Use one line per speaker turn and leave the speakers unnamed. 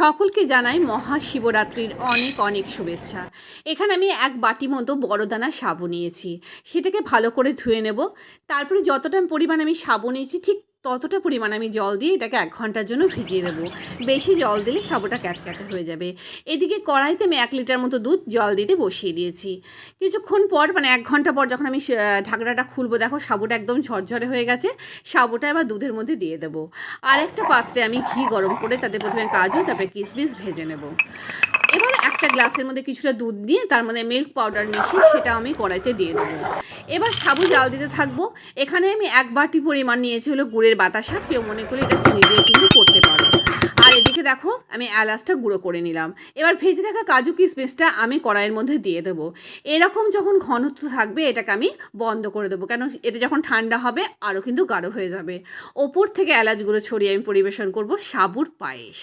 সকলকে জানাই মহাশিবরাত্রির অনেক অনেক শুভেচ্ছা। এখানে আমি এক বাটি মতো বড় দানা সাবু নিয়েছি। সেটাকে ভালো করে ধুয়ে নেব। তারপরে যতটা পরিমাণ আমি সাবু নিয়েছি ঠিক ততটা পরিমাণ আমি জল দিয়ে এটাকে ১ ঘন্টার জন্য ভিজিয়ে দেবো। বেশি জল দিলে সাবুটা ক্যাটক্যাটে হয়ে যাবে। এদিকে কড়াইতে আমি ১ লিটার মতো দুধ জল দিতে বসিয়ে দিয়েছি। কিছুক্ষণ পর ১ ঘন্টা পর যখন আমি ঢাকনাটা খুলবো, দেখো সাবুটা একদম ঝরঝরে হয়ে গেছে। সাবুটা এবার দুধের মধ্যে দিয়ে দেবো। আরেকটা পাত্রে আমি ঘি গরম করে তাতে প্রথমে কাজু তারপরে কিশমিশ ভেজে নেব। এবার একটা গ্লাসের মধ্যে কিছুটা দুধ দিয়ে তার মধ্যে মিল্ক পাউডার মিশিয়ে সেটা আমি কড়াইতে দিয়ে দেবো। এবার সাবু জাল দিতে থাকবো। এখানে আমি ১ বাটি পরিমাণ নিয়েছি হলো গুড়ের বাতাসা। কেউ মনে করে এটা চিনি দিয়েও কিন্তু করতে পারো। আর এদিকে দেখো আমি এলাচটা গুঁড়ো করে নিলাম। এবার ভেজে রাখা কাজু কিশমিশটা আমি কড়াইয়ের মধ্যে দিয়ে দেবো। এরকম যখন ঘনত্ব থাকবে এটাকে আমি বন্ধ করে দেবো, কেন এটা যখন ঠান্ডা হবে আরও কিন্তু গাঢ় হয়ে যাবে। ওপর থেকে এলাচ গুঁড়ো ছড়িয়ে আমি পরিবেশন করব সাবুর পায়েস।